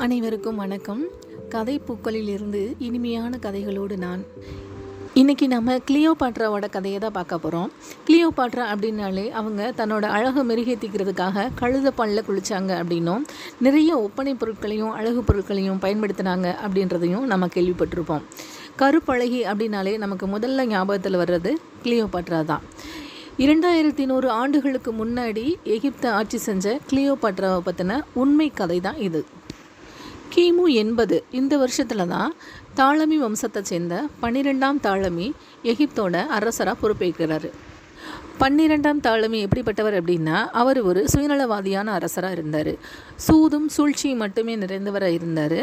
அனைவருக்கும் வணக்கம். கதை பூக்களிலிருந்து இனிமையான கதைகளோடு நான். இன்றைக்கி நம்ம கிளியோபாட்ராவோட கதையை தான் பார்க்க போகிறோம். கிளியோபாட்ரா அப்படின்னாலே அவங்க தன்னோட அழகை மெருகேற்றிக்கிறதுக்காக கழுத பாலில் குளித்தாங்க அப்படின்னும், நிறைய ஒப்பனை பொருட்களையும் அழகு பொருட்களையும் பயன்படுத்தினாங்க அப்படின்றதையும் நம்ம கேள்விப்பட்டிருப்போம். கருப்பழகி அப்படின்னாலே நமக்கு முதல்ல ஞாபகத்தில் வர்றது கிளியோபாட்ரா தான். 2100 ஆண்டுகளுக்கு முன்னாடி எகிப்தை ஆட்சி செஞ்ச கிளியோபாட்ராவை பற்றின உண்மை கதை தான் இது. கிமு 80 இந்த வருஷத்தில் தான் தாலமி வம்சத்தை சேர்ந்த 12ஆம் தாலமி எகிப்தோட அரசராக பொறுப்பேற்கிறாரு. 12ஆம் தாலமி எப்படிப்பட்டவர் அப்படின்னா, அவர் ஒரு சுயநலவாதியான அரசராக இருந்தார். சூதும் சூழ்ச்சியும் மட்டுமே நிறைந்தவராக இருந்தார்.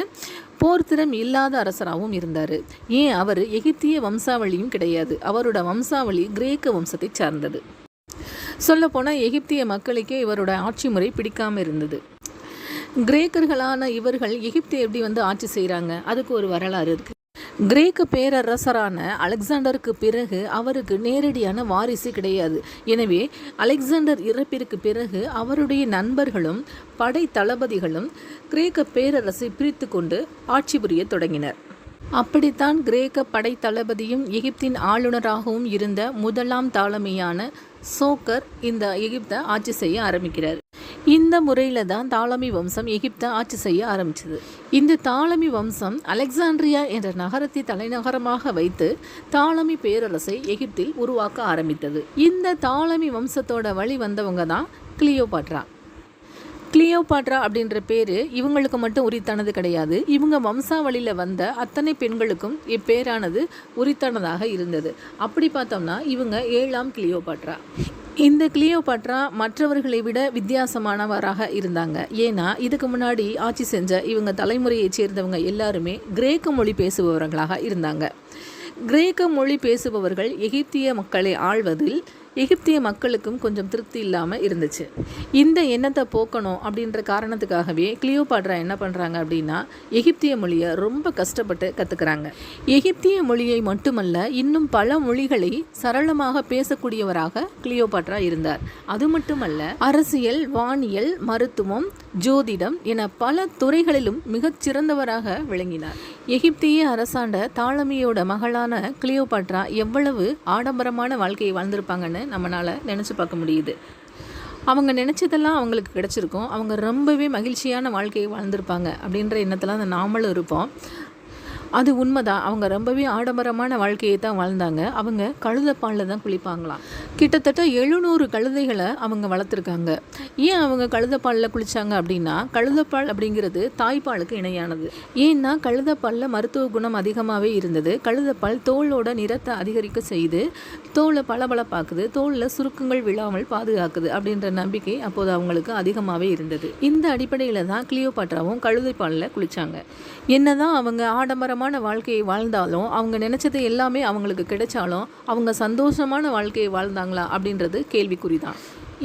போர்த்திறம் இல்லாத அரசராகவும் இருந்தார். ஏன், அவர் எகிப்திய வம்சாவளியும் கிடையாது. அவரோட வம்சாவளி கிரேக்க வம்சத்தை சார்ந்தது. சொல்லப்போனால் எகிப்திய மக்களுக்கே இவரோட ஆட்சி முறை பிடிக்காமல் இருந்தது. கிரேக்கர்களான இவர்கள் எகிப்தை எப்படி ஆட்சி செய்கிறாங்க, அதுக்கு ஒரு வரலாறு இருக்குது. கிரேக்க பேரரசரான அலெக்சாண்டருக்கு பிறகு அவருக்கு நேரடியான வாரிசு கிடையாது. எனவே அலெக்சாண்டர் இறப்பிற்கு பிறகு அவருடைய நண்பர்களும் படை தளபதிகளும் கிரேக்க பேரரசை பிரித்து கொண்டு ஆட்சி புரிய தொடங்கினர். அப்படித்தான் கிரேக்க படை தளபதியும் எகிப்தின் ஆளுநராகவும் இருந்த முதலாம் தாலமியான சோக்கர் இந்த எகிப்தை ஆட்சி செய்ய ஆரம்பிக்கிறார். இந்த முறையில் தான் தாலமி வம்சம் எகிப்தை ஆட்சி செய்ய ஆரம்பிச்சது. இந்த தாலமி வம்சம் அலெக்சாண்ட்ரியா என்ற நகரத்தை தலைநகரமாக வைத்து தாலமி பேரரசை எகிப்தில் உருவாக்க ஆரம்பித்தது. இந்த தாலமி வம்சத்தோட வழி வந்தவங்க தான் கிளியோபாட்ரா. கிளியோபாட்ரா அப்படின்ற பேர் இவங்களுக்கு மட்டும் உரித்தானது கிடையாது. இவங்க வம்சாவளியில் வந்த அத்தனை பெண்களுக்கும் இப்பேரானது உரித்தானதாக இருந்தது. அப்படி பார்த்தோம்னா இவங்க 7ஆம் கிளியோபாட்ரா. இந்த கிளியோபாட்ரா மற்றவர்களை விட வித்தியாசமானவராக இருந்தாங்க. ஏன்னா இதுக்கு முன்னாடி ஆட்சி செஞ்ச இவங்க தலைமுறையைச் சேர்ந்தவங்க எல்லாருமே கிரேக்க மொழி பேசுபவர்களாக இருந்தாங்க. கிரேக்க மொழி பேசுபவர்கள் எகிப்திய மக்களை ஆள்வதில் எகிப்திய மக்களுக்கும் கொஞ்சம் திருப்தி இல்லாமல் இருந்துச்சு. இந்த எண்ணத்தை போக்கணும் அப்படின்ற காரணத்துக்காகவே கிளியோபாட்ரா என்ன பண்ணுறாங்க அப்படின்னா, எகிப்திய மொழியை ரொம்ப கஷ்டப்பட்டு கற்றுக்கிறாங்க. எகிப்திய மொழியை மட்டுமல்ல, இன்னும் பல மொழிகளை சரளமாக பேசக்கூடியவராக கிளியோபாட்ரா இருந்தார். அது மட்டுமல்ல, அரசியல், வானியல், மருத்துவம், ஜோதிடம் என பல துறைகளிலும் மிகச் சிறந்தவராக விளங்கினார். எகிப்திய அரசாண்ட தாலமியோட மகளான கிளியோபாட்ரா எவ்வளவு ஆடம்பரமான வாழ்க்கையை வாழ்ந்திருப்பாங்கன்னு நம்மளால் நினச்சி பார்க்க முடியுது. அவங்க நினச்சதெல்லாம் அவங்களுக்கு கிடச்சிருக்கும். அவங்க ரொம்பவே மகிழ்ச்சியான வாழ்க்கையை வாழ்ந்திருப்பாங்க அப்படின்ற எண்ணத்தில் நாமளும் இருப்போம். அது உண்மைதான். அவங்க ரொம்பவே ஆடம்பரமான வாழ்க்கையை தான் வாழ்ந்தாங்க. அவங்க கழுதைப்பாலில் தான் குளிப்பாங்களாம். கிட்டத்தட்ட 700 கழுதைகளை அவங்க வளர்த்துருக்காங்க. ஏன் அவங்க கழுதைப்பாலில் குளித்தாங்க அப்படின்னா, கழுதைப்பால் அப்படிங்கிறது தாய்ப்பாலுக்கு இணையானது. ஏன்னா கழுதைப்பாலில் மருத்துவ குணம் அதிகமாகவே இருந்தது. கழுதைப்பால் தோலோட நிறத்தை அதிகரிக்க செய்து தோலை பளபளப்பாக்குது, தோலில் சுருக்கங்கள் விழாமல் பாதுகாக்குது அப்படின்ற நம்பிக்கை அப்போது அவங்களுக்கு அதிகமாகவே இருந்தது. இந்த அடிப்படையில் தான் கிளியோபாட்ராவும் கழுதைப்பாலில் குளித்தாங்க. என்னதான் அவங்க ஆடம்பரமான வாழ்க்கையை வாழ்ந்தாலும், அவங்க நினச்சது எல்லாமே அவங்களுக்கு கிடைச்சாலும், அவங்க சந்தோஷமான வாழ்க்கையை வாழ்ந்தாங்களா அப்படின்றது கேள்விக்குறிதான்.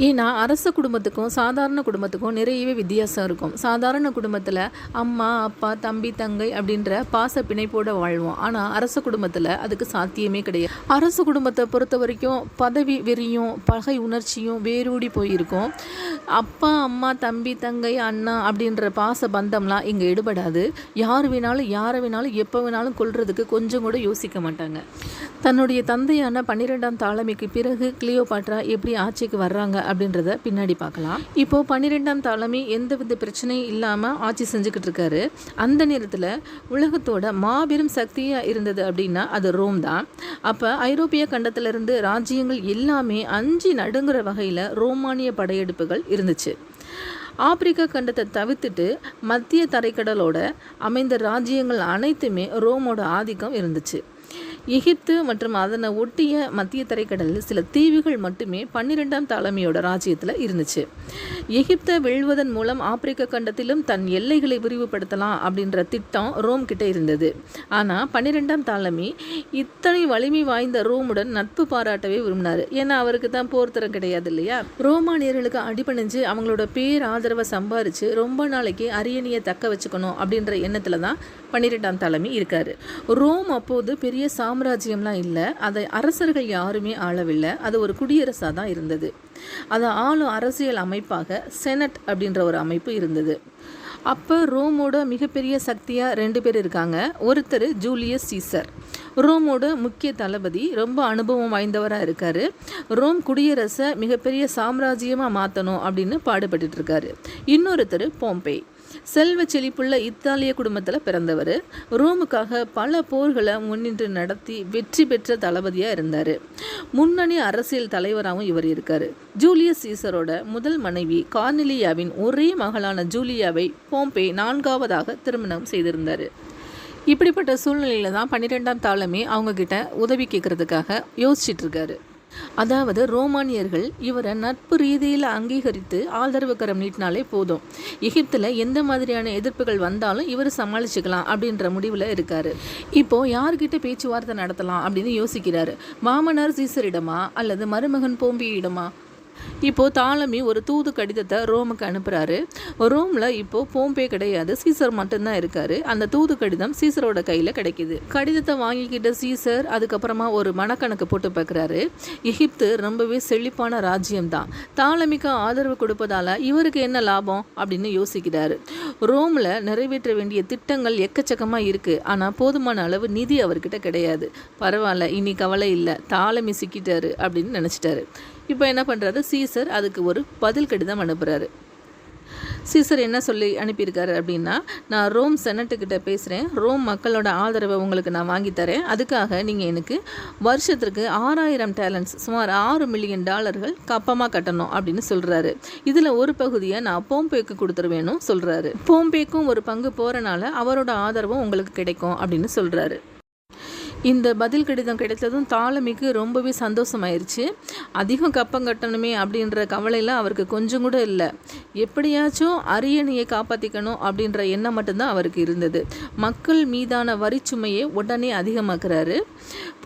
ஏன்னா அரச குடும்பத்துக்கும் சாதாரண குடும்பத்துக்கும் நிறையவே வித்தியாசம் இருக்கும். சாதாரண குடும்பத்தில் அம்மா, அப்பா, தம்பி, தங்கை அப்படின்ற பாச பிணைப்போடு வாழ்வோம். ஆனால் அரச குடும்பத்தில் அதுக்கு சாத்தியமே கிடையாது. அரச குடும்பத்தை பொறுத்த வரைக்கும் பதவி வெறியும் பகை உணர்ச்சியும் வேரூடி போயிருக்கும். அப்பா, அம்மா, தம்பி, தங்கை, அண்ணா அப்படின்ற பாச பந்தம்லாம் இங்கே எடுபடாது. யார் வேணாலும் யாரை வேணாலும் எப்போ வேணாலும் கொல்றதுக்கு கொஞ்சம் கூட யோசிக்க மாட்டாங்க. தன்னுடைய தந்தையான 12ஆம் தாலமிக்கு பிறகு கிளியோபாட்ரா எப்படி ஆட்சிக்கு வர்றாங்க அப்படின்றத பின்னாடி பார்க்கலாம். இப்போது 12ஆம் தாலமி எந்தவித பிரச்சனையும் இல்லாமல் ஆட்சி செஞ்சுக்கிட்டு இருக்காரு. அந்த நேரத்தில் உலகத்தோட மாபெரும் சக்தியாக இருந்தது அப்படின்னா அது ரோம் தான். அப்போ ஐரோப்பிய கண்டத்திலிருந்து ராஜ்யங்கள் எல்லாமே அஞ்சி நடுங்கிற வகையில் ரோமானிய படையெடுப்புகள் இருந்துச்சு. ஆப்பிரிக்கா கண்டத்தை தவிர்த்துட்டு மத்திய தரைக்கடலோட அமைந்த ராஜ்யங்கள் அனைத்துமே ரோமோட ஆதிக்கம் இருந்துச்சு. எகிப்து மற்றும் அதனை ஒட்டிய மத்திய தரைக்கடலில் சில தீவுகள் மட்டுமே 12ஆம் தாலமியோட ராஜ்யத்தில் இருந்துச்சு. எகிப்தை வெல்வதன் மூலம் ஆப்பிரிக்க கண்டத்திலும் தன் எல்லைகளை விரிவுபடுத்தலாம் அப்படின்ற திட்டம் ரோம் கிட்ட இருந்தது. ஆனால் 12ஆம் தாலமி இத்தனை வலிமை வாய்ந்த ரோமுடன் நட்பு பாராட்டவே விரும்பினார். ஏன்னா அவருக்கு தான் போர் தரம் கிடையாது இல்லையா. ரோமானியர்களுக்கு அடிபணிஞ்சு அவங்களோட பேர் ஆதரவை சம்பாரித்து ரொம்ப நாளைக்கு அரியணையை தக்க வச்சுக்கணும் அப்படின்ற எண்ணத்தில் தான் 12ஆம் தாலமி இருக்கார். ரோம் அப்போது பெரிய சாம்ராஜ்யம்லாம் இல்லை. அதை அரசர்கள் யாருமே ஆளவில்லை. அது ஒரு குடியரசாக தான் இருந்தது. அதை ஆளும் அரசியல் அமைப்பாக செனட் அப்படின்ற ஒரு அமைப்பு இருந்தது. அப்போ ரோமோட மிகப்பெரிய சக்தியாக 2 பேர் இருக்காங்க. ஒருத்தர் ஜூலியஸ் சீசர், ரோமோட முக்கிய தளபதி, ரொம்ப அனுபவம் வாய்ந்தவராக இருக்கார். ரோம் குடியரசை மிகப்பெரிய சாம்ராஜ்யமாக மாற்றணும் அப்படின்னு பாடுபட்டு இருக்காரு. இன்னொருத்தர் போம்பே, செல்வ செழிப்புள்ள இத்தாலிய குடும்பத்தில் பிறந்தவர். ரோமுக்காக பல போர்களை முன்னின்று நடத்தி வெற்றி பெற்ற தளபதியாக இருந்தார். முன்னணி அரசியல் தலைவராகவும் இவர் இருக்கார். ஜூலியஸ் சீசரோட முதல் மனைவி கார்னிலியாவின் ஒரே மகளான ஜூலியாவை போம்பே 4ஆவதாக திருமணம் செய்திருந்தார். இப்படிப்பட்ட சூழ்நிலையில் தான் 12ஆம் தாலமி அவங்கக்கிட்ட உதவி கேட்குறதுக்காக யோசிச்சுட்டு இருக்காரு. அதாவது ரோமானியர்கள் இவரை நட்பு ரீதியில் அங்கீகரித்து ஆதரவு கரம் நீட்டினாலே போதும், எகிப்தில் எந்த மாதிரியான எதிர்ப்புகள் வந்தாலும் இவர் சமாளிச்சுக்கலாம் அப்படின்ற முடிவில் இருக்கார். இப்போது யார்கிட்ட பேச்சுவார்த்தை நடத்தலாம் அப்படின்னு யோசிக்கிறாரு. மாமனார் சீசரிடமா அல்லது மருமகன் போம்பியிடமா? இப்போது தாலமி ஒரு தூது கடிதத்தை ரோமுக்கு அனுப்புகிறாரு. ரோமில் இப்போது போம்பே கிடையாது, சீசர் மட்டும்தான் இருக்கார். அந்த தூது கடிதம் சீசரோட கையில் கிடைக்கிது. கடிதத்தை வாங்கிக்கிட்ட சீசர் அதுக்கப்புறமா ஒரு மனக்கணக்கு போட்டு பார்க்குறாரு. எகிப்து ரொம்பவே செழிப்பான ராஜ்யம்தான், தாலமிக்கு ஆதரவு கொடுப்பதால் இவருக்கு என்ன லாபம் அப்படின்னு யோசிக்கிறாரு. ரோமில் நிறைவேற்ற வேண்டிய திட்டங்கள் எக்கச்சக்கமாக இருக்குது, ஆனால் போதுமான அளவு நிதி அவர்கிட்ட கிடையாது. பரவாயில்ல, இனி கவலை இல்லை, தாலமி சிக்கிட்டாரு அப்படின்னு நினச்சிட்டாரு. இப்போ என்ன பண்ணுறாரு, சீசர் அதுக்கு ஒரு பதில் கடிதம் அனுப்புகிறாரு. சீசர் என்ன சொல்லி அனுப்பியிருக்காரு அப்படின்னா, நான் ரோம் செனட்டுக்கிட்ட பேசுகிறேன், ரோம் மக்களோட ஆதரவை உங்களுக்கு நான் வாங்கித்தரேன், அதுக்காக நீங்கள் எனக்கு வருஷத்துக்கு 6000 டேலண்ட்ஸ், சுமார் $6 மில்லியன் கப்பமாக கட்டணும் அப்படின்னு சொல்கிறாரு. இதில் ஒரு பகுதியை நான் போம்பேக்கு கொடுத்துருவேணும் சொல்கிறாரு. போம்பேக்கும் ஒரு பங்கு போகிறனால அவரோட ஆதரவும் உங்களுக்கு கிடைக்கும் அப்படின்னு சொல்கிறாரு. இந்த பதில் கடிதம் கிடைத்ததும் தாலமிக்கு ரொம்பவே சந்தோஷமாயிருச்சு. அதிகம் கப்பம் கட்டணுமே அப்படின்ற கவலையில் அவருக்கு கொஞ்சம் கூட இல்லை. எப்படியாச்சும் அரியணையை காப்பாற்றிக்கணும் அப்படின்ற எண்ணம் மட்டும்தான் அவருக்கு இருந்தது. மக்கள் மீதான வரிச்சுமையை உடனே அதிகமாக்குறாரு.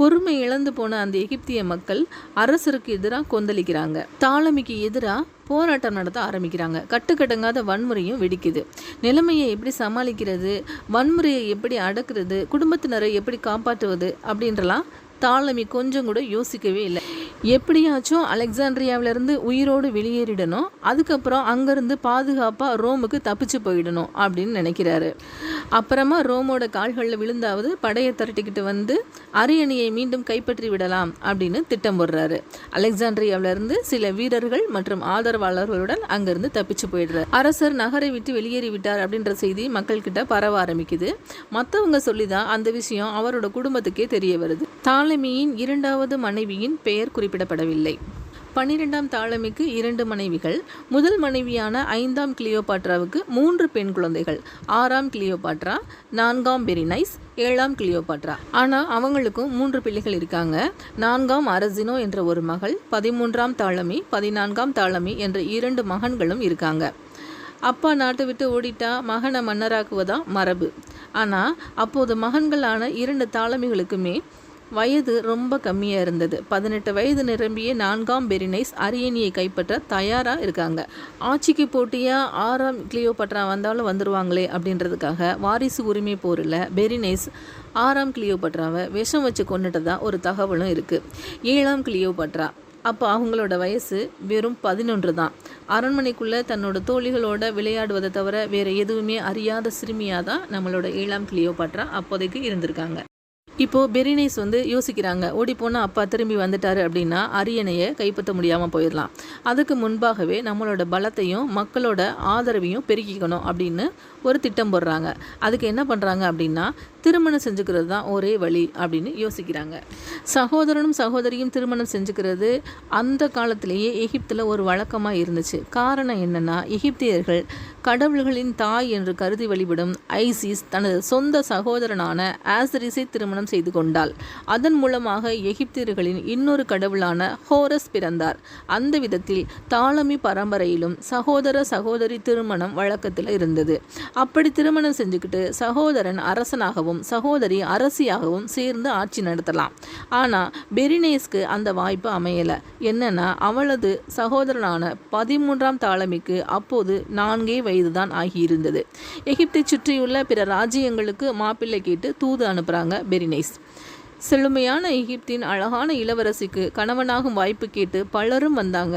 பொறுமை இழந்து போன அந்த எகிப்திய மக்கள் அரசருக்கு எதிராக கொந்தளிக்கிறாங்க. தாலமிக்கு எதிராக போராட்டம் நடத்த ஆரம்பிக்கிறாங்க. கட்டுக்கடங்காத வன்முறையும் வெடிக்குது. நிலைமையை எப்படி சமாளிக்கிறது, வன்முறையை எப்படி அடக்குறது, குடும்பத்தினரை எப்படி காப்பாற்றுவது அப்படின்றலாம் தாலமி கொஞ்சம் கூட யோசிக்கவே இல்லை. எப்படியாச்சும் அலெக்சாண்ட்ரியாவிலேருந்து உயிரோடு வெளியேறிடணும், அதுக்கப்புறம் அங்கேருந்து பாதுகாப்பாக ரோமுக்கு தப்பிச்சு போயிடணும் அப்படின்னு நினைக்கிறாரு. அப்புறமா ரோமோட கால்களில் விழுந்தாவது படையை திரட்டிக்கிட்டு வந்து அரியணையை மீண்டும் கைப்பற்றி விடலாம் அப்படின்னு திட்டம் போடுறாரு. அலெக்சாண்ட்ரியாவிலேருந்து சில வீரர்கள் மற்றும் ஆதரவாளர்களுடன் அங்கேருந்து தப்பிச்சு போயிடுறாரு. அரசர் நகரை விட்டு வெளியேறி விட்டார் அப்படின்ற செய்தி மக்கள்கிட்ட பரவ ஆரம்பிக்குது. மற்றவங்க சொல்லி தான் அந்த விஷயம் அவரோட குடும்பத்துக்கே தெரிய வருது. தாலமியின் 2வது மனைவியின் பெயர் குறிப்பிடப்படவில்லை. 12ஆம் தாலமிக்கு 2 மனைவிகள். முதல் மனைவியான 5ஆம் கிளியோபாட்ராவுக்கு 3 பெண் குழந்தைகள். 6ஆம் கிளியோபாட்ரா, 4ஆம் பெரினைஸ், 7ஆம் கிளியோபாட்ரா. ஆனால் அவங்களுக்கும் 3 பிள்ளைகள் இருக்காங்க. 4ஆம் அரசினோ என்ற ஒரு மகள், 13ஆம் தாலமி, 14ஆம் தாலமி என்ற 2 மகன்களும் இருக்காங்க. அப்பா நாட்டை விட்டு ஓடிட்டா மகனை மன்னராக்குவதா மரபு. ஆனால் அப்போது மகன்களான 2 தாலமிகளுக்குமே வயது ரொம்ப கம்மியாக இருந்தது. 18 வயது நிரம்பிய 4ஆம் பெரினைஸ் அரியணையை கைப்பற்ற தயாராக இருக்காங்க. ஆட்சிக்கு போட்டியாக 6ஆம் கிளியோபாட்ரா வந்தாலும் வந்துடுவாங்களே அப்படின்றதுக்காக வாரிசு உரிமை போரில் பெரினைஸ் 6ஆம் கிளியோபாட்ராவை விஷம் வச்சு கொண்டுட்டதா ஒரு தகவலும் இருக்குது. 7ஆம் கிளியோபாட்ரா அப்போ அவங்களோட வயசு வெறும் 11 தான். அரண்மனைக்குள்ளே தன்னோட தோழிகளோட விளையாடுவதை தவிர வேறு எதுவுமே அறியாத சிறுமியாக தான் நம்மளோட 7ஆம் கிளியோபாட்ரா அப்போதைக்கு இருந்திருக்காங்க. இப்போது பெரினைஸ் யோசிக்கிறாங்க, ஓடி போனால் அப்பா திரும்பி வந்துட்டார் அப்படின்னா அரியணையை கைப்பற்ற முடியாமல் போயிடலாம். அதுக்கு முன்பாகவே நம்மளோட பலத்தையும் மக்களோட ஆதரவையும் பெருக்கிக்கணும் அப்படின்னு ஒரு திட்டம் போடுறாங்க. அதுக்கு என்ன பண்ணுறாங்க அப்படின்னா, திருமணம் செஞ்சுக்கிறது தான் ஒரே வழி அப்படின்னு யோசிக்கிறாங்க. சகோதரனும் சகோதரியும் திருமணம் செஞ்சுக்கிறது அந்த காலத்திலேயே எகிப்தில் ஒரு வழக்கமாக இருந்துச்சு. காரணம் என்னென்னா, எகிப்தியர்கள் கடவுள்களின் தாய் என்று கருதி வழிபடும் ஐசிஸ் தனது சொந்த சகோதரனான ஆசிரிஸை திருமணம் செய்து கொண்டாள். அதன் மூலமாக எகிப்தியர்களின் இன்னொரு கடவுளான ஹோரஸ் பிறந்தார். அந்த விதத்தில் தாலமி பரம்பரையிலும் சகோதர சகோதரி திருமணம் வழக்கத்தில் இருந்தது. அப்படி திருமணம் செஞ்சுக்கிட்டு சகோதரன் அரசனாகவும் சகோதரி அரசியாகவும் சேர்ந்து ஆட்சி நடத்தலாம். ஆனால் பெரினைஸ்க்கு அந்த வாய்ப்பு அமையலை. என்னன்னா, அவளது சகோதரனான 13ஆம் தாலமிக்கு அப்போது 4 வயதுதான் ஆகியிருந்தது. எகிப்தை சுற்றியுள்ள பிற ராஜ்யங்களுக்கு மாப்பிள்ளை கேட்டு தூது அனுப்புகிறாங்க பெரினைஸ். செழுமையான எகிப்தின் அழகான இளவரசிக்கு கணவனாகும் வாய்ப்பு கேட்டு பலரும் வந்தாங்க.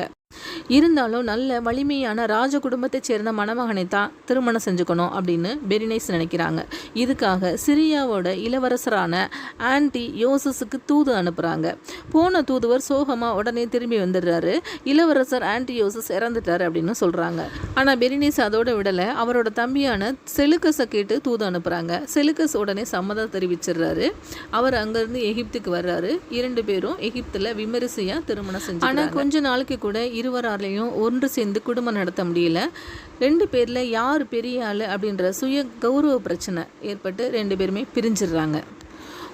இருந்தாலும் நல்ல வலிமையான ராஜ குடும்பத்தைச் சேர்ந்த மணமகனை தான் திருமணம் செஞ்சுக்கணும் அப்படின்னு பெரினைஸ் நினைக்கிறாங்க. இதுக்காக சிரியாவோட இளவரசரான ஆன்டியோசஸுக்கு தூது அனுப்புகிறாங்க. போன தூதுவர் சோகமாக உடனே திரும்பி வந்துடுறாரு. இளவரசர் ஆன்டியோசஸ் இறந்துட்டார் அப்படின்னு சொல்கிறாங்க. ஆனால் பெரினைஸ் அதோட விடலை. அவரோட தம்பியான செலுக்கஸை கேட்டு தூது அனுப்புகிறாங்க. செலுக்கஸ் உடனே சம்மதம் தெரிவிச்சிடுறாரு. அவர் அங்கேருந்து எகிப்துக்கு வர்றாரு. 2 பேரும் எகிப்தில் விமரிசையாக திருமணம் செஞ்சு. ஆனால் கொஞ்ச நாளைக்கு கூட இருவராலையும் ஒன்று சேர்ந்து குடும்பம் நடத்த முடியல. 2 பேரில் யார் பெரிய ஆள் அப்படின்ற சுய கௌரவ பிரச்சனை ஏற்பட்டு 2 பேருமே பிரிஞ்சிடுறாங்க.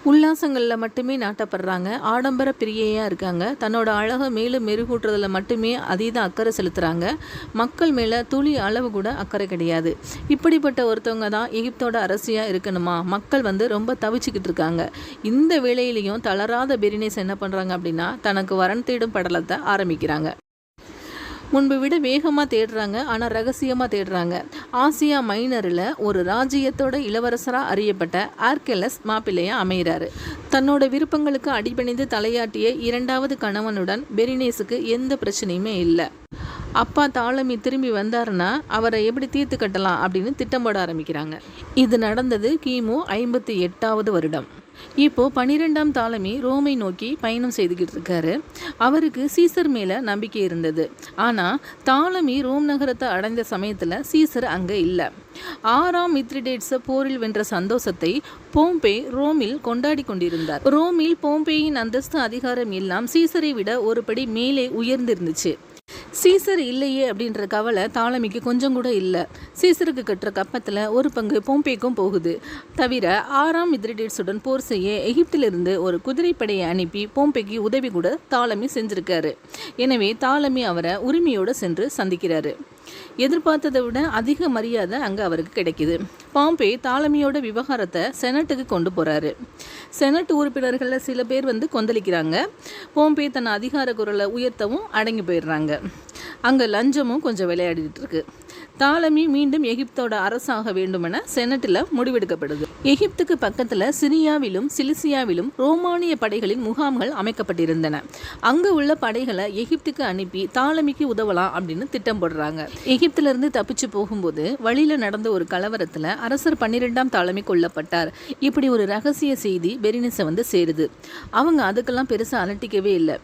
உல்லாசங்களில் மட்டுமே நாட்டப்படுறாங்க. ஆடம்பர பிரியையாக இருக்காங்க. தன்னோட அழகை மேலும் மெருகூட்டுறதில் மட்டுமே அதீத அக்கறை செலுத்துகிறாங்க. மக்கள் மேலே துளி அளவு கூட அக்கறை கிடையாது. இப்படிப்பட்ட ஒருத்தவங்க தான் எகிப்தோட அரசியாக இருக்கணுமா? மக்கள் ரொம்ப தவிச்சுக்கிட்டு இருக்காங்க. இந்த வேளையிலையும் தளராத பெரினைஸ் என்ன பண்ணுறாங்க அப்படின்னா தனக்கு வரன் தேடும் படலத்தை ஆரம்பிக்கிறாங்க. முன்பு விட வேகமாக தேடுறாங்க. ஆனால் ரகசியமாக தேடுறாங்க. ஆசியா மைனரில் ஒரு ராஜ்யத்தோட இளவரசராக அறியப்பட்ட ஆர்கெலஸ் மாப்பிள்ளையாக அமைகிறாரு. தன்னோட விருப்பங்களுக்கு அடிபணிந்து தலையாட்டிய 2வது கணவனுடன் பெரினைஸுக்கு எந்த பிரச்சனையுமே இல்லை. அப்பா தாலமி திரும்பி வந்தாருன்னா அவரை எப்படி தீர்த்து கட்டலாம் அப்படின்னு திட்டம் போட ஆரம்பிக்கிறாங்க. இது நடந்தது கிமு 58வது வருடம். இப்போது 12ஆம் தாலமி ரோமை நோக்கி பயணம் செய்துக்கிட்டு இருக்காரு. அவருக்கு சீசர் மேலே நம்பிக்கை இருந்தது. ஆனால் தாலமி ரோம் நகரத்தை அடைந்த சமயத்தில் சீசர் அங்கே இல்லை. 6ஆம் மித்ரிடேட்ஸை போரில் வென்ற சந்தோஷத்தை போம்பே ரோமில் கொண்டாடி கொண்டிருந்தார். ரோமில் போம்பேயின் அந்தஸ்து அதிகாரம் எல்லாம் சீசரை விட ஒரு படி மேலே உயர்ந்திருந்துச்சு. சீசர் இல்லையே அப்படின்ற கவலை தாலமிக்கு கொஞ்சம் கூட இல்லை. சீசருக்கு கட்டுற கப்பத்தில் ஒரு பங்கு போம்பேக்கும் போகுது. தவிர 6ஆம் மித்ரிடேட்ஸுடன் போர் செய்ய எகிப்திலிருந்து ஒரு குதிரைப்படையை அனுப்பி போம்பேக்கு உதவி கூட தாலமி செஞ்சுருக்காரு. எனவே தாலமி அவரை உரிமையோடு சென்று சந்திக்கிறாரு. எதிர்பார்த்ததை விட அதிக மரியாதை அங்கே அவருக்கு கிடைக்குது. பாம்பே தாலமியோட விவகாரத்தை செனட்டுக்கு கொண்டு போகிறாரு. செனட் உறுப்பினர்களில் சில பேர் கொந்தளிக்கிறாங்க. போம்பே தன் அதிகார குரலை உயர்த்தவும் அடங்கி போயிடுறாங்க. அங்கே லஞ்சமும் கொஞ்சம் விளையாடிட்டு இருக்கு. தாலமி மீண்டும் எகிப்தோட அரசாக வேண்டுமென செனட்டில் முடிவெடுக்கப்படுது. எகிப்துக்கு பக்கத்தில் சிரியாவிலும் சிலிசியாவிலும் ரோமானிய படைகளின் முகாம்கள் அமைக்கப்பட்டிருந்தன. அங்கே உள்ள படைகளை எகிப்துக்கு அனுப்பி தாலமிக்கு உதவலாம் அப்படின்னு திட்டம் போடுறாங்க. எகிப்திலிருந்து தப்பிச்சு போகும்போது வழியில் நடந்த ஒரு கலவரத்தில் அரசர் 12ஆம் தாலமி கொல்லப்பட்டார். இப்படி ஒரு ரகசிய செய்தி பெரினிஸை சேருது. அவங்க அதுக்கெல்லாம் பெருசாக அலட்டிக்கவே இல்லை.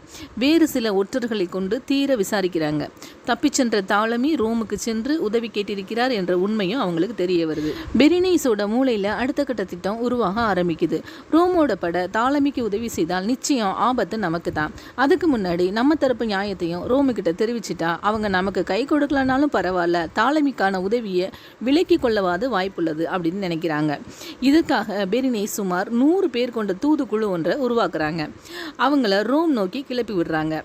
வேறு சில ஒற்றர்களை கொண்டு தீர விசாரிக்கிறாங்க. தப்பிச்சென்ற தாலமி ரோமுக்கு சென்று உதவி கேட்டிருக்கிறார் என்ற உண்மையும் அவங்களுக்கு தெரிய வருது. பெரினைஸோட மூளையில் அடுத்த கட்ட திட்டம் உருவாக ஆரம்பிக்குது. ரோமோட படை தாலமிக்கு உதவி செய்தால் நிச்சயம் ஆபத்து நமக்கு தான். அதுக்கு முன்னாடி நம்ம தரப்பு நியாயத்தையும் ரோமுக்கிட்ட தெரிவிச்சிட்டா அவங்க நமக்கு கை கொடுக்கலனாலும் பரவாயில்ல, தாலமிக்கான உதவியை விலக்கி கொள்ளவாது வாய்ப்புள்ளது அப்படின்னு நினைக்கிறாங்க. இதுக்காக பெரினைஸ் சுமார் 100 பேர் கொண்ட தூதுக்குழு ஒன்றை உருவாக்குறாங்க. அவங்கள ரோம் நோக்கி கிளப்பி விடுறாங்க.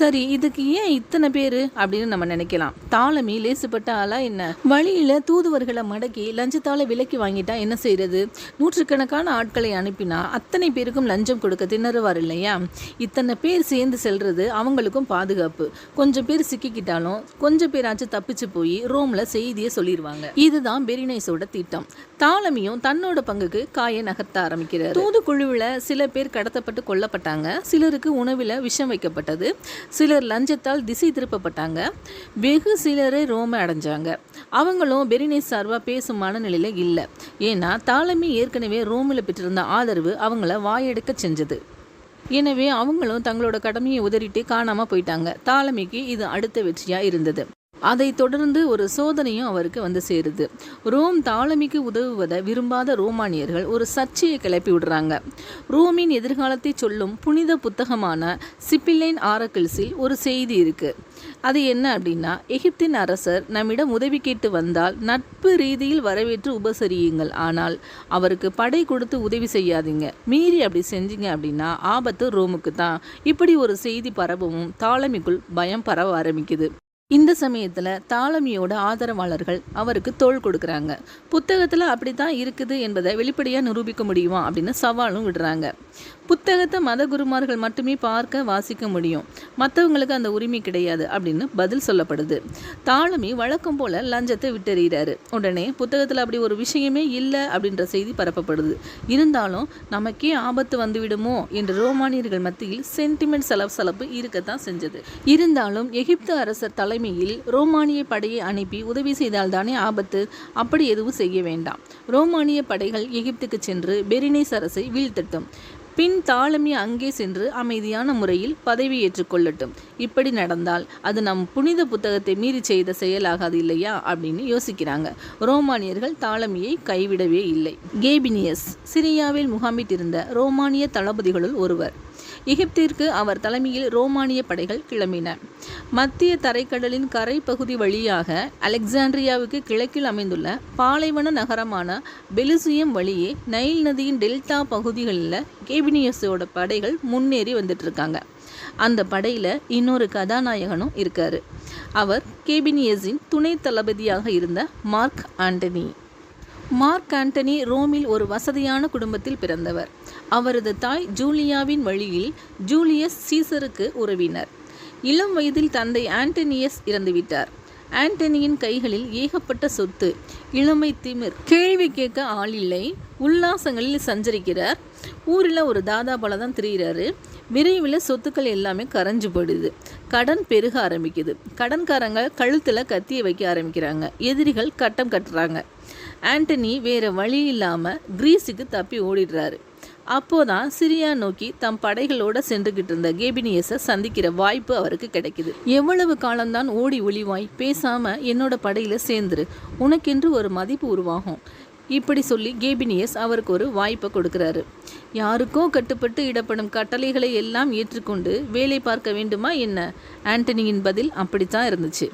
சரி, இதுக்கு ஏன் இத்தனை பேர் அப்படின்னு நம்ம நினைக்கலாம். தாலமி லேசுப்பட்ட ஆளா என்ன? வழியில தூதுவர்களை மடக்கி லஞ்சத்தால விலக்கி வாங்கிட்டா என்ன செய்யறது? நூற்றுக்கணக்கான ஆட்களை அனுப்பினா அத்தனை பேருக்கும் லஞ்சம் கொடுக்க திணறுவார் இல்லையா? இத்தனை பேர் சேர்ந்து செல்றது அவங்களுக்கும் பாதுகாப்பு. கொஞ்சம் பேர் சிக்கிக்கிட்டாலும் கொஞ்சம் பேராச்சும் தப்பிச்சு போய் ரோம்ல செய்தியை சொல்லிடுவாங்க. இதுதான் பெரினைஸோட திட்டம். தாலமியும் தன்னோட பங்குக்கு காயை நகர்த்த ஆரம்பிக்கிறார். தூதுக்குழுவில் சில பேர் கடத்தப்பட்டு கொல்லப்பட்டாங்க. சிலருக்கு உணவில் விஷம் வைக்கப்பட்டது. சிலர் லஞ்சத்தால் திசை திருப்பப்பட்டாங்க. வெகு சிலரை ரோமை அடைஞ்சாங்க. அவங்களும் பெரினைஸ் சார்பாக பேசும் மனநிலையில் இல்லை. ஏன்னா தாலமி ஏற்கனவே ரோமில் பெற்றிருந்த ஆதரவு அவங்கள வாயெடுக்க செஞ்சது. எனவே அவங்களும் தங்களோட கடமையை உதறிட்டு காணாமல் போயிட்டாங்க. தாலமிக்கு இது அடுத்த வெற்றியாக இருந்தது. அதை தொடர்ந்து ஒரு சோதனையும் அவருக்கு சேருது. ரோம் தாலமிக்கு உதவுவதை விரும்பாத ரோமானியர்கள் ஒரு சர்ச்சையை கிளப்பி விடுறாங்க. ரோமின் எதிர்காலத்தை சொல்லும் புனித புத்தகமான சிப்பிலைன் ஆரக்கிள்ஸில் ஒரு செய்தி இருக்கு. அது என்ன அப்படின்னா, எகிப்தின் அரசர் நம்மிடம் உதவி கேட்டு வந்தால் நட்பு ரீதியில் வரவேற்று உபசரியுங்கள், ஆனால் அவருக்கு படை கொடுத்து உதவி செய்யாதீங்க. மீறி அப்படி செஞ்சீங்க அப்படின்னா ஆபத்து ரோமுக்கு தான். இப்படி ஒரு செய்தி பரவவும் தாலமிக்குள் பயம் பரவ ஆரம்பிக்குது. இந்த சமயத்தில் தாலமியோட ஆதரவாளர்கள் அவருக்கு தோள் கொடுக்குறாங்க. புத்தகத்தில் அப்படி தான் இருக்குது என்பதை வெளிப்படையாக நிரூபிக்க முடியுமா அப்படின்னு சவாலும் விடுறாங்க. புத்தகத்தை மத குருமார்கள் மட்டுமே பார்க்க வாசிக்க முடியும், மற்றவங்களுக்கு அந்த உரிமை கிடையாது அப்படின்னு பதில் சொல்லப்படுது. தாலமி வழக்கம் போல் லஞ்சத்தை விட்டெறிகிறாரு. உடனே புத்தகத்தில் அப்படி ஒரு விஷயமே இல்லை அப்படின்ற செய்தி பரப்பப்படுது. இருந்தாலும் நமக்கே ஆபத்து வந்துவிடுமோ என்று ரோமானியர்கள் மத்தியில் சென்டிமெண்ட் சலசலப்பு இருக்கத்தான் செஞ்சது. இருந்தாலும் எகிப்து அரசர் தலைமையில் ரோமானிய படையை அனுப்பி உதவி செய்தால் தானே ஆபத்து, அப்படி எதுவும் செய்ய வேண்டாம். ரோமானிய படைகள் எகிப்துக்கு சென்று பெரினேஸ் அரசை வீழ்த்தட்டும், பின் தாலமி அங்கே சென்று அமைதியான முறையில் பதவி ஏற்றுக்கொள்ளட்டும். இப்படி நடந்தால் அது நம் புனித புத்தகத்தை மீறி செய்த செயலாகாது இல்லையா அப்படின்னு யோசிக்கிறாங்க. ரோமானியர்கள் தாலமியை கைவிடவே இல்லை. கேபினியஸ் சிரியாவில் முகாமிட்டிருந்த ரோமானிய தளபதிகளுள் ஒருவர். எகிப்திற்கு அவர் தலைமையில் ரோமானிய படைகள் கிளம்பின. மத்திய தரைக்கடலின் கரை பகுதி வழியாக அலெக்சாண்ட்ரியாவுக்கு கிழக்கில் அமைந்துள்ள பாலைவன நகரமான பெலுசியம் வழியே நைல் நதியின் டெல்டா பகுதிகளில் கேபினியஸோட படைகள் முன்னேறி வந்துட்டு இருக்காங்க. அந்த படையில் இன்னொரு கதாநாயகனும் இருக்காரு. அவர் கேபினியஸின் துணை தளபதியாக இருந்த மார்க் ஆண்டனி. மார்க் ஆண்டனி ரோமில் ஒரு வசதியான குடும்பத்தில் பிறந்தவர். அவரது தாய் ஜூலியாவின் வழியில் ஜூலியஸ் சீசருக்கு உறவினர். இளம் வயதில் தந்தை ஆண்டனியஸ் இறந்துவிட்டார். ஆண்டனியின் கைகளில் ஏகப்பட்ட சொத்து, இளமை திமிர், கேள்வி கேட்க ஆள் இல்லை, உல்லாசங்களில் சஞ்சரிக்கிறார். ஊரில் ஒரு தாதா போல தான் திரிகிறாரு. விரைவில் சொத்துக்கள் எல்லாமே கரைஞ்சு போயிடுது. கடன் பெருக ஆரம்பிக்குது. கடன்காரங்க கழுத்தில் கத்தியை வைக்க ஆரம்பிக்கிறாங்க. எதிரிகள் கட்டம் கட்டுறாங்க. ஆண்டனி வேறு வழி இல்லாமல் கிரீஸுக்கு தப்பி ஓடிடுறாரு. அப்போதான் சிரியா நோக்கி தம் படைகளோடு சென்றுக்கிட்டு இருந்த கேபினியஸை சந்திக்கிற வாய்ப்பு அவருக்கு கிடைக்குது. எவ்வளவு காலம்தான் ஓடி ஒளிவாய், பேசாமல் என்னோட படையில் சேர்ந்துரு, உனக்கென்று ஒரு மதிப்பு உருவாகும், இப்படி சொல்லி கேபினியஸ் அவருக்கு ஒரு வாய்ப்பை கொடுக்குறாரு. யாருக்கோ கட்டுப்பட்டு இடப்படும் கட்டளைகளை எல்லாம் ஏற்றுக்கொண்டு வேலை பார்க்க வேண்டுமா என்ன? ஆண்டனியின் பதில் அப்படித்தான் இருந்துச்சு.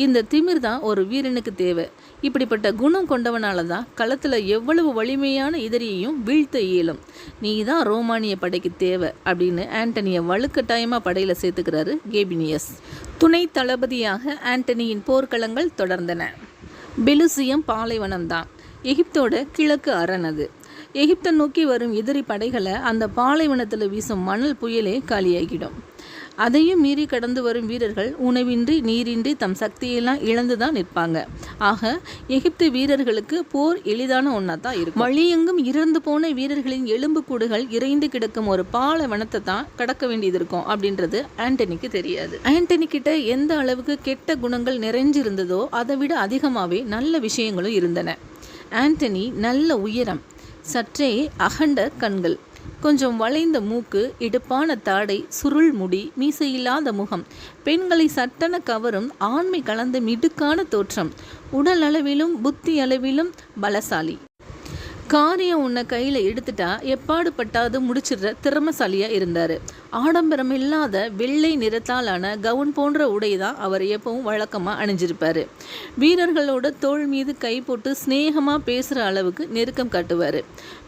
இந்த திமிர் தான் ஒரு வீரனுக்கு தேவை. இப்படிப்பட்ட குணம் கொண்டவனால தான் களத்தில் எவ்வளவு வலிமையான எதிரியையும் வீழ்த்த இயலும். நீ தான் ரோமானிய படைக்கு தேவை அப்படின்னு ஆண்டனியை வலுக்கட்டாயமாக படையில் சேர்த்துக்கிறாரு கேபினியஸ். துணை தளபதியாக ஆண்டனியின் போர்க்களங்கள் தொடர்ந்தன. பெலுசியம் பாலைவனம் தான் எகிப்தோட கிழக்கு அரண். எகிப்தை நோக்கி வரும் எதிரி படைகளை அந்த பாலைவனத்தில் வீசும் மணல் புயலே காலியாகிடும். அதையும் மீறி கடந்து வரும் வீரர்கள் உணவின்றி நீரின்றி தம் சக்தியெல்லாம் இழந்து தான் நிற்பாங்க. ஆக எகிப்து வீரர்களுக்கு போர் எளிதான ஒன்றா தான் இருக்கும். வழியெங்கும் இறந்து போன வீரர்களின் எலும்புக்கூடுகள் இறைந்து கிடக்கும் ஒரு பாலைவனத்தை தான் கடக்க வேண்டியது இருக்கும் அப்படின்றது ஆண்டனிக்கு தெரியாது. ஆண்டனி கிட்ட எந்த அளவுக்கு கெட்ட குணங்கள் நிறைஞ்சிருந்ததோ அதை விட அதிகமாகவே நல்ல விஷயங்களும் இருந்தன. ஆண்டனி நல்ல உயரம், சற்றே அகண்ட கண்கள், கொஞ்சம் வளைந்த மூக்கு, இடுப்பான தாடை, சுருள் முடி, மீசையில்லாத முகம், பெண்களை சட்டென கவரும் ஆண்மை கலந்த மிடுக்கான தோற்றம், உடல் அளவிலும் புத்தி அளவிலும் பலசாலி. காரியம் உன்னை கையில் எடுத்துட்டா எப்பாடு பட்டாது முடிச்சிடுற திறமசாலியாக இருந்தார். ஆடம்பரம் இல்லாத வெள்ளை நிறத்தாலான கவுன் போன்ற உடை தான் அவர் எப்பவும் வழக்கமாக அணிஞ்சிருப்பார். வீரர்களோட தோள் மீது கை போட்டு ஸ்நேகமாக பேசுகிற அளவுக்கு நெருக்கம் காட்டுவார்.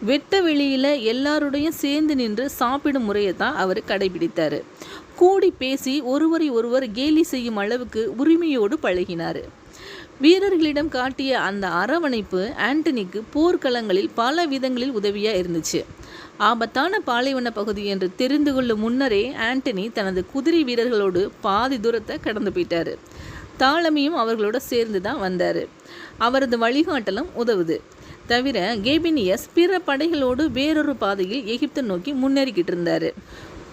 வெட்ட வெளியில் எல்லாருடையும் சேர்ந்து நின்று சாப்பிடும் முறையை தான் அவர் கடைபிடித்தார். கூடி பேசி ஒருவரை ஒருவர் கேலி செய்யும் அளவுக்கு உரிமையோடு பழகினார். வீரர்களிடம் காட்டிய அந்த அரவணைப்பு ஆண்டனிக்கு போர்க்களங்களில் பல விதங்களில் உதவியாக இருந்துச்சு. ஆபத்தான பாலைவன பகுதி என்று தெரிந்து கொள்ளும் முன்னரே ஆண்டனி தனது குதிரை வீரர்களோடு பாதி தூரத்தை கடந்து போயிட்டார். தாலமியும் அவர்களோட சேர்ந்து தான் வந்தார். அவரது வழிகாட்டலும் உதவுது. தவிர கேபினியஸ் பிற படைகளோடு வேறொரு பாதையில் எகிப்தை நோக்கி முன்னேறிக்கிட்டு இருந்தார்.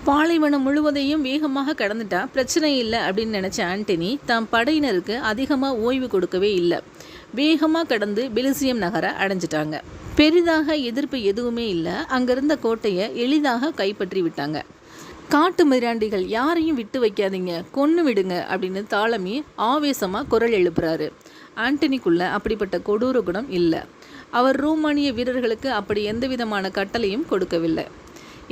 பாலைவனம் முழுவதையும் வேகமாக கடந்துட்டா பிரச்சனை இல்லை அப்படின்னு நினச்ச ஆண்டனி தம் படையினருக்கு அதிகமாக ஓய்வு கொடுக்கவே இல்லை. வேகமாக கடந்து பெலுசியம் நகரை அடைஞ்சிட்டாங்க. பெரிதாக எதிர்ப்பு எதுவுமே இல்லை. அங்கிருந்த கோட்டையை எளிதாக கைப்பற்றி விட்டாங்க. காட்டு மிராண்டிகள், யாரையும் விட்டு வைக்காதீங்க, கொன்று விடுங்க அப்படின்னு தாலமி ஆவேசமாக குரல் எழுப்புறாரு. ஆண்டனிக்குள்ள அப்படிப்பட்ட கொடூர குணம் இல்லை. அவர் ரோமானிய வீரர்களுக்கு அப்படி எந்த விதமான கட்டளையும் கொடுக்கவில்லை.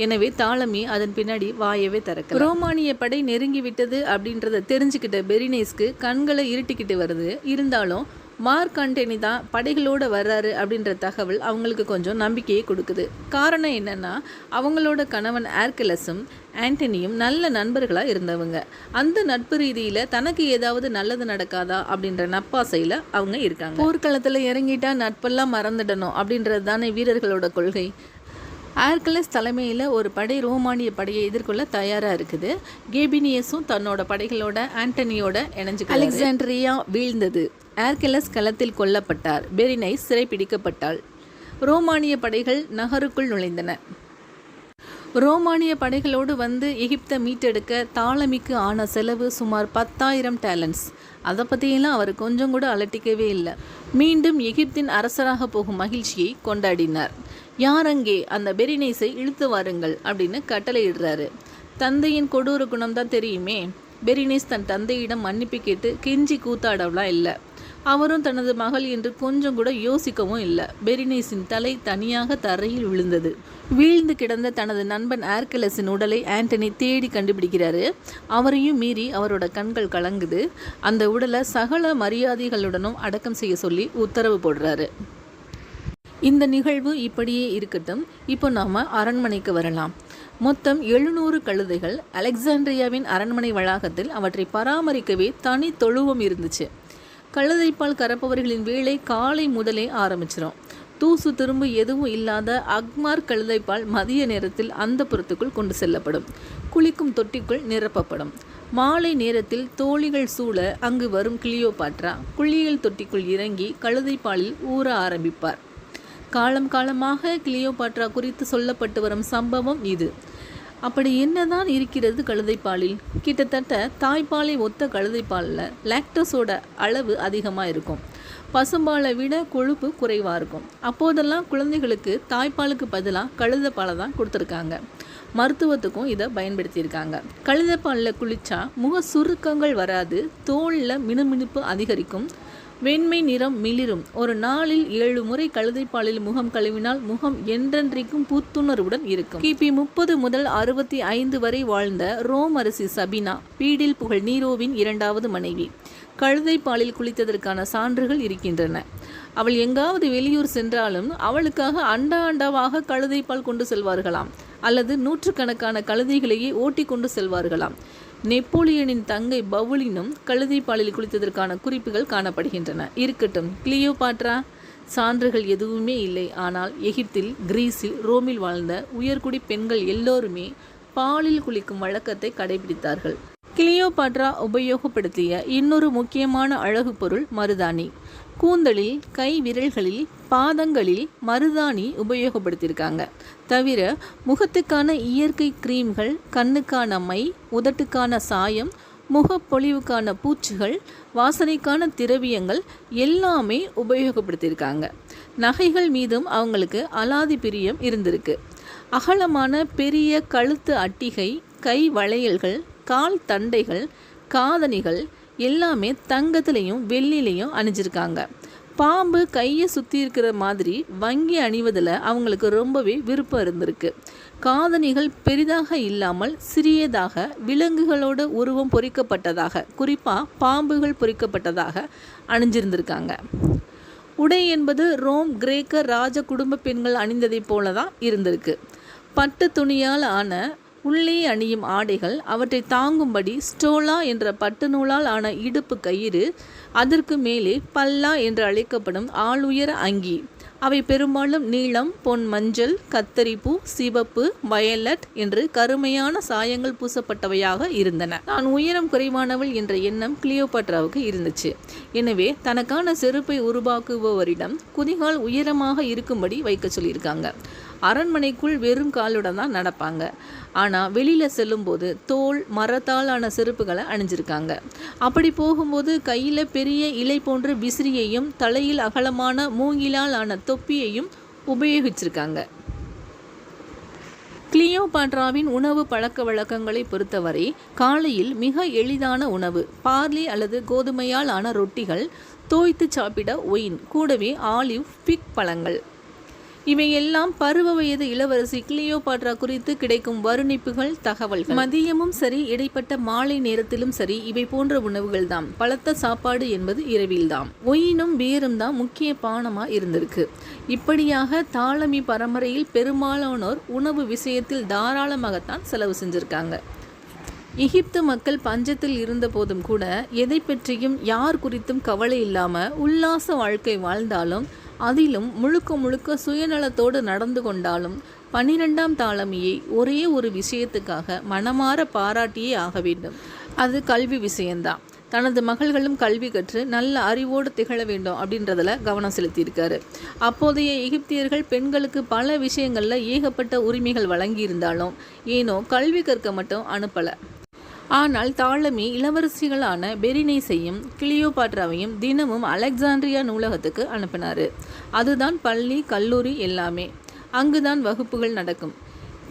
எனவே தாலமி அதன் பின்னாடி வாயவே திறக்க. ரோமானிய படை நெருங்கி விட்டது அப்படின்றத தெரிஞ்சுக்கிட்ட பெரினேஸ்க்கு கண்களை இருட்டிக்கிட்டு வருது. இருந்தாலும் மார்க் ஆண்டனி தான் படைகளோடு வர்றாரு அப்படின்ற தகவல் அவங்களுக்கு கொஞ்சம் நம்பிக்கையை கொடுக்குது. காரணம் என்னென்னா, அவங்களோட கணவன் ஆர்கிலஸும் ஆண்டனியும் நல்ல நண்பர்களாக இருந்தவங்க. அந்த நட்பு ரீதியில் தனக்கு ஏதாவது நல்லது நடக்காதா அப்படின்ற நப்பாசையில் அவங்க இருக்காங்க. போர்க்களத்தில் இறங்கிட்டா நட்பெல்லாம் மறந்துடணும் அப்படின்றது தானே வீரர்களோட கொள்கை. ஆர்கிலஸ் தலைமையில் ஒரு படை ரோமானிய படையை எதிர்கொள்ள தயாராக இருக்குது. கேபினியஸும் தன்னோட படைகளோட ஆண்டனியோட இணைஞ்சு. அலெக்சாண்ட்ரியா வீழ்ந்தது. ஆர்கிலஸ் களத்தில் கொல்லப்பட்டார். பெரினைஸ் சிறைப்பிடிக்கப்பட்டாள். ரோமானிய படைகள் நகருக்குள் நுழைந்தன. ரோமானிய படைகளோடு வந்து எகிப்தை மீட்டெடுக்க தாலமிக்கு ஆன செலவு சுமார் 10,000 டேலண்ட்ஸ். அதை பற்றியெல்லாம் அவர் கொஞ்சம் கூட அலட்டிக்கவே இல்லை. மீண்டும் எகிப்தின் அரசராக போகும் மகிழ்ச்சியை கொண்டாடினார். யார் அங்கே, அந்த பெரினைஸை இழுத்து வாருங்கள் அப்படின்னு கட்டளையிடுறாரு. தந்தையின் கொடூர குணம் தான் தெரியுமே. பெரினைஸ் தன் தந்தையிடம் மன்னிப்பு கேட்டு கெஞ்சி கூத்தாடவெலாம் இல்லை. அவரும் தனது மகள் என்று கொஞ்சம் கூட யோசிக்கவும் இல்லை. பெரினைஸின் தலை தனியாக தரையில் விழுந்தது. வீழ்ந்து கிடந்த தனது நண்பன் ஆர்கிலஸின் உடலை ஆண்டனி தேடி கண்டுபிடிக்கிறாரு. அவரையும் மீறி அவரோட கண்கள் கலங்குது. அந்த உடலை சகல மரியாதைகளுடனும் அடக்கம் செய்ய சொல்லி உத்தரவு போடுறாரு. இந்த நிகழ்வு இப்படியே இருக்கட்டும். இப்போ நாம் அரண்மனைக்கு வரலாம். மொத்தம் 700 கழுதைகள் அலெக்சாண்ட்ரியாவின் அரண்மனை வளாகத்தில் அவற்றை பராமரிக்கவே தனி தொழுவம் இருந்துச்சு. கழுதைப்பால் கறப்பவர்களின் வேலை காலை முதலே ஆரம்பிச்சிடும். தூசு திரும்பு எதுவும் இல்லாத அக்மார் கழுதைப்பால் மதிய நேரத்தில் அந்த புறத்துக்குள் கொண்டு செல்லப்படும். குளிக்கும் தொட்டிக்குள் நிரப்பப்படும். மாலை நேரத்தில் தோழிகள் சூழ அங்கு வரும் கிளியோபாட்ரா குளியல் தொட்டிக்குள் இறங்கி கழுதைப்பாலில் ஊற ஆரம்பிப்பார். காலம் காலமாக கிளியோபாட்ரா குறித்து சொல்லப்பட்டு வரும் சம்பவம் இது. அப்படி என்னதான் இருக்கிறது கழுதைப்பாலில்? கிட்டத்தட்ட தாய்ப்பாலை ஒத்த கழுதைப்பாலில் லாக்டோஸோட அளவு அதிகமாக இருக்கும். பசும்பாலை விட கொழுப்பு குறைவாக இருக்கும். அப்போதெல்லாம் குழந்தைகளுக்கு தாய்ப்பாலுக்கு பதிலாக கழுதைப்பாலை தான் கொடுத்துருக்காங்க. மருத்துவத்துக்கும் இதை பயன்படுத்தியிருக்காங்க. கழுதைப்பாலில் குளித்தா முக சுருக்கங்கள் வராது, தோலில் மினுமினுப்பு அதிகரிக்கும், வெண்மை நிறம் மிளிரும். ஒரு நாளில் 7 முறை கழுதைப்பாலில் முகம் கழுவினால் முகம் என்றென்றைக்கும் புத்துணர்வுடன் இருக்கும். கிபி 30 முதல் 65 வரை வாழ்ந்த ரோம் அரசி சபினா பீடில் புகழ் நீரோவின் 2வது மனைவி. கழுதைப்பாலில் குளித்ததற்கான சான்றுகள் இருக்கின்றன. அவள் எங்காவது வெளியூர் சென்றாலும் அவளுக்காக அண்டாவாக கழுதைப்பால் கொண்டு செல்வார்களாம், அல்லது நூற்றுக்கணக்கான கழுதைகளையே ஓட்டி கொண்டு செல்வார்களாம். நெப்போலியனின் தங்கை பவுலினும் கழுதைப்பாலில் குளித்ததற்கான குறிப்புகள் காணப்படுகின்றன. இருக்கட்டும், கிளியோபாட்ரா சான்றுகள் எதுவுமே இல்லை. ஆனால் எகிப்தில், கிரீஸில், ரோமில் வாழ்ந்த உயர்குடி பெண்கள் எல்லோருமே பாலில் குளிக்கும் வழக்கத்தை கடைபிடித்தார்கள். கிளியோபாட்ரா உபயோகப்படுத்திய இன்னொரு முக்கியமான அழகு பொருள் மருதாணி. கூந்தலில், கை விரல்களில், பாதங்களில் மருதாணி உபயோகப்படுத்தியிருக்காங்க. தவிர முகத்துக்கான இயற்கை கிரீம்கள், கண்ணுக்கான மை, உதட்டுக்கான சாயம், முகப்பொழிவுக்கான பூச்சுகள், வாசனைக்கான திரவியங்கள் எல்லாமே உபயோகப்படுத்தியிருக்காங்க. நகைகள் மீதும் அவங்களுக்கு அலாதி பிரியம் இருந்திருக்கு. அகலமான பெரிய கழுத்து அட்டிகை, கை வளையல்கள், கால் தண்டைகள், காதணிகள் எல்லாமே தங்கத்திலையும் வெள்ளிலையும் அணிஞ்சிருக்காங்க. பாம்பு கையை சுற்றி இருக்கிற மாதிரி வங்கி அணிவதில் அவங்களுக்கு ரொம்பவே விருப்பம் இருந்திருக்கு. காதணிகள் பெரிதாக இல்லாமல் சிறியதாக விலங்குகளோட உருவம் பொறிக்கப்பட்டதாக, குறிப்பாக பாம்புகள் பொறிக்கப்பட்டதாக அணிஞ்சிருந்திருக்காங்க. உடை என்பது ரோம் கிரேக்க ராஜ குடும்ப பெண்கள் அணிந்ததை போல தான் இருந்திருக்கு. பட்டு துணியால் ஆன உள்ளே அணியும் ஆடைகள், அவற்றை தாங்கும்படி ஸ்டோலா என்ற பட்டு நூலால் ஆன இடுப்பு கயிறு, அதற்கு மேலே பல்லா என்று அழைக்கப்படும் ஆளுயர அங்கி. அவை பெரும்பாலும் நீலம், பொன் மஞ்சள், கத்தரிப்பூ, சிவப்பு, வயலட் என்று கருமையான சாயங்கள் பூசப்பட்டவையாக இருந்தன. தான் உயரம் குறைவானவள் என்ற எண்ணம் கிளியோபாட்ராவுக்கு இருந்துச்சு. எனவே தனக்கான செருப்பை உருவாக்குபவரிடம் குதிகால் உயரமாக இருக்கும்படி வைக்க சொல்லியிருக்காங்க. அரண்மனைக்குள் வெறும் காலுடன் தான் நடப்பாங்க. ஆனால் வெளியில் செல்லும்போது தோல், மரத்தால் ஆன செருப்புகளை அணிஞ்சிருக்காங்க. அப்படி போகும்போது கையில் பெரிய இலை போன்ற விசிறியையும் தலையில் அகலமான மூங்கிலால் ஆன தொப்பியையும் உபயோகிச்சிருக்காங்க. கிளியோபாட்ராவின் உணவு பழக்க வழக்கங்களை பொறுத்தவரை காலையில் மிக எளிதான உணவு பார்லி அல்லது கோதுமையால் ஆன ரொட்டிகள், தோய்த்து சாப்பிட ஒயின், கூடவே ஆலிவ், பிக் பழங்கள். இவையெல்லாம் பருவ வயது இளவரசி கிளியோபாட்ரா குறித்து கிடைக்கும் வர்ணிப்புகள், தகவல்கள். மதியமும் சரி, இடைப்பட்ட மாலை நேரத்திலும் சரி, இவை போன்ற உணவுகள் தான். பலத்த சாப்பாடு என்பது இரவில்தான். ஒயினும் பியரும் தான் முக்கிய பானமா இருந்திருக்கு. இப்படியாக தாலமி பரம்பரையில் பெரும்பாலானோர் உணவு விஷயத்தில் தாராளமாகத்தான் செலவு செஞ்சிருக்காங்க. எகிப்து மக்கள் பஞ்சத்தில் இருந்த போதும் கூட எதை பற்றியும் யார் குறித்தும் கவலை இல்லாமல் உல்லாச வாழ்க்கை வாழ்ந்தாலும், அதிலும் முழுக்க முழுக்க சுயநலத்தோடு நடந்து கொண்டாலும் 12ஆம் தாலமியை ஒரே ஒரு விஷயத்துக்காக மனமாற பாராட்டியே ஆக வேண்டும். அது கல்வி விஷயந்தான். தனது மகள்களும் கல்வி கற்று நல்ல அறிவோடு திகழ வேண்டும் அப்படின்றதில் கவனம் செலுத்தியிருக்காரு. அப்போதைய எகிப்தியர்கள் பெண்களுக்கு பல விஷயங்களில் ஏகப்பட்ட உரிமைகள் வழங்கியிருந்தாலும் ஏனோ கல்வி கற்க மட்டும் அனுப்பலை. ஆனால் தாலமி இளவரசிகளான பெரினைஸையும் கிளியோபாட்ராவையும் தினமும் அலெக்சாண்ட்ரியா நூலகத்துக்கு அனுப்பினார். அதுதான் பள்ளி, கல்லூரி எல்லாமே. அங்குதான் வகுப்புகள் நடக்கும்.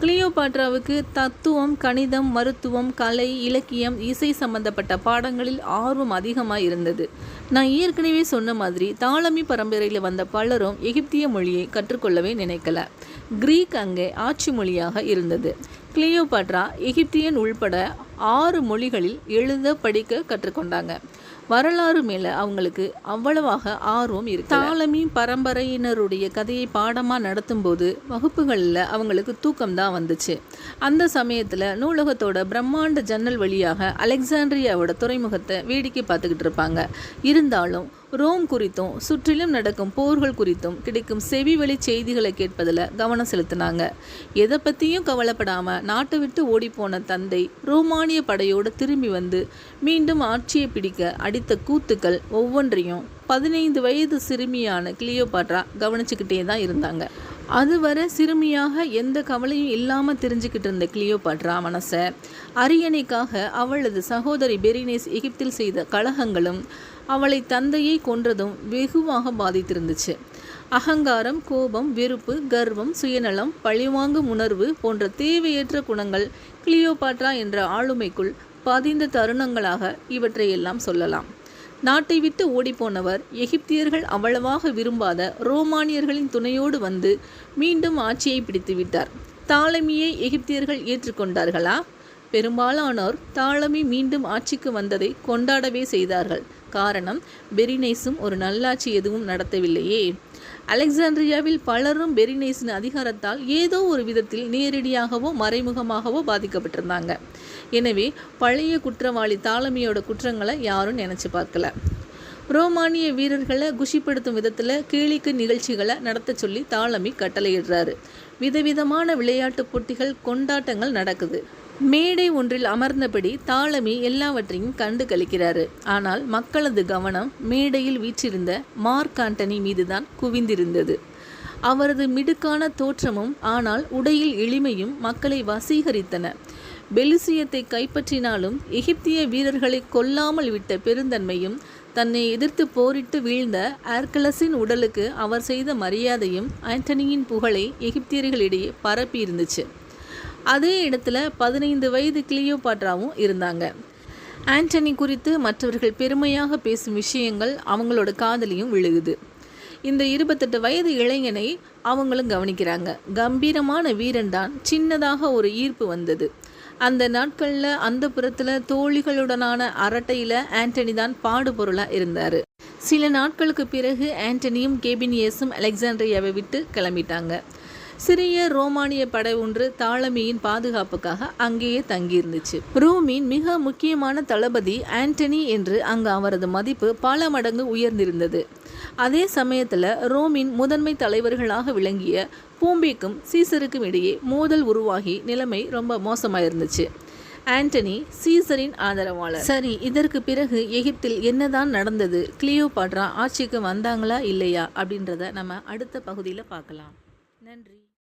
கிளியோபாட்ராவுக்கு தத்துவம், கணிதம், மருத்துவம், கலை, இலக்கியம், இசை சம்பந்தப்பட்ட பாடங்களில் ஆர்வம் அதிகமாக இருந்தது. நான் ஏற்கனவே சொன்ன மாதிரி தாலமி பரம்பரையில் வந்த பலரும் எகிப்திய மொழியை கற்றுக்கொள்ளவே நினைக்கல. கிரீக் அங்கே ஆட்சி மொழியாக இருந்தது. கிளியோபாட்ரா எகிப்தியன் உள்பட 6 மொழிகளில் எழுத படிக்க கற்றுக்கொண்டாங்க. வரலாறு மேலே அவங்களுக்கு அவ்வளவாக ஆர்வம் இருக்கு. தாலமி பரம்பரையினருடைய கதையை பாடமாக நடத்தும்போது வகுப்புகளில் அவங்களுக்கு தூக்கம்தான் வந்துச்சு. அந்த சமயத்தில் நூலகத்தோட பிரம்மாண்ட ஜன்னல் வழியாக அலெக்சாண்ட்ரியாவோட துறைமுகத்தை வேடிக்கை பார்த்துக்கிட்டு இருப்பாங்க. இருந்தாலும் ரோம் குறித்தும் சுற்றிலும் நடக்கும் போர்கள் குறித்தும் கிடைக்கும் செவிவழி செய்திகளை கேட்பதில் கவனம் செலுத்தினாங்க. எதை பற்றியும் கவலைப்படாமல் நாட்டை விட்டு ஓடிப்போன தந்தை ரோமானிய படையோடு திரும்பி வந்து மீண்டும் ஆட்சியை பிடிக்க அடித்த கூத்துக்கள் ஒவ்வொன்றையும் 15 வயது சிறுமியான கிளியோபாட்ரா கவனிச்சுக்கிட்டே தான் இருந்தாங்க. அதுவரை சிறுமியாக எந்த கவலையும் இல்லாமல் தெரிஞ்சுக்கிட்டு இருந்த கிளியோபாட்ரா மனசை அரியணைக்காக அவளது சகோதரி பெரினைஸ் எகிப்தில் செய்த கலகங்களும் அவளை தந்தையை கொன்றதும் வெகுவாக பாதித்திருந்துச்சு. அகங்காரம், கோபம், வெறுப்பு, கர்வம், சுயநலம், பழிவாங்கும் உணர்வு போன்ற தேவையற்ற குணங்கள் கிளியோபாட்ரா என்ற ஆளுமைக்குள் பதிந்த தருணங்களாக இவற்றையெல்லாம் சொல்லலாம். நாட்டை விட்டு ஓடிப்போனவர் எகிப்தியர்கள் அவ்வளவாக விரும்பாத ரோமானியர்களின் துணையோடு வந்து மீண்டும் ஆட்சியை பிடித்து விட்டார். தாலமியை எகிப்தியர்கள் ஏற்றுக்கொண்டார்களா? பெரும்பாலானோர் தாலமி மீண்டும் ஆட்சிக்கு வந்ததை கொண்டாடவே செய்தார்கள். காரணம், பெரினைஸும் ஒரு நல்லாட்சி எதுவும் நடத்தவில்லையே. அலெக்சாண்ட்ரியாவில் பலரும் பெரினைஸின் அதிகாரத்தால் ஏதோ ஒரு விதத்தில் நேரடியாகவோ மறைமுகமாகவோ பாதிக்கப்பட்டிருந்தாங்க. எனவே பழைய குற்றவாளி தாலமியோட குற்றங்களை யாரும் நினச்சி பார்க்கல. ரோமானிய வீரர்களை குஷிப்படுத்தும் விதத்தில் கேளிக்கை நிகழ்ச்சிகளை நடத்த சொல்லி தாலமி கட்டளையிடுறாரு. விதவிதமான விளையாட்டு போட்டிகள், கொண்டாட்டங்கள் நடக்குது. மேடை ஒன்றில் அமர்ந்தபடி தாலமி எல்லாவற்றையும் கண்டு கழிக்கிறாரு. ஆனால் மக்களது கவனம் மேடையில் வீற்றிருந்த மார்க் ஆண்டனி மீதுதான் குவிந்திருந்தது. அவரது மிடுக்கான தோற்றமும் ஆனால் உடையில் எளிமையும் மக்களை வசீகரித்தன. பெலிசியத்தை கைப்பற்றினாலும் எகிப்திய வீரர்களை கொல்லாமல் விட்ட பெருந்தன்மையும், தன்னை எதிர்த்து போரிட்டு வீழ்ந்த ஆர்கலஸின் உடலுக்கு அவர் செய்த மரியாதையும் ஆண்டனியின் புகழை எகிப்தியர்களிடையே பரப்பி இருந்துச்சு. அதே இடத்துல 15 வயது கிளியோபாட்ராவும் இருந்தாங்க. ஆண்டனி குறித்து மற்றவர்கள் பெருமையாக பேசும் விஷயங்கள் அவங்களோட காதலியும் விழுகுது. இந்த 28 வயது இளைஞனை அவங்களும் கவனிக்கிறாங்க. கம்பீரமான வீரன்தான். சின்னதாக ஒரு ஈர்ப்பு வந்தது. அந்த நாட்களில் அந்த புறத்தில் தோழிகளுடனான அரட்டையில் ஆண்டனி தான் பாடுபொருளாக இருந்தார். சில நாட்களுக்கு பிறகு ஆண்டனியும் கேபினியஸும் அலெக்சாண்ட்ரியாவை விட்டு கிளம்பிட்டாங்க. சிறிய ரோமானிய படை ஒன்று தாலமியின் பாதுகாப்புக்காக அங்கேயே தங்கியிருந்துச்சு. ரோமின் மிக முக்கியமான தளபதி ஆண்டனி என்று அங்கு அவரது மதிப்பு பல மடங்கு உயர்ந்திருந்தது. அதே சமயத்தில் ரோமின் முதன்மை தலைவர்களாக விளங்கிய போம்பேக்கும் சீசருக்கும் இடையே மோதல் உருவாகி நிலைமை ரொம்ப மோசமாக இருந்துச்சு. ஆண்டனி சீசரின் ஆதரவாளர். சரி, இதற்கு பிறகு எகிப்தில் என்னதான் நடந்தது? கிளியோபாட்ரா ஆட்சிக்கு வந்தாங்களா இல்லையா அப்படின்றத நம்ம அடுத்த பகுதியில் பார்க்கலாம். நன்றி.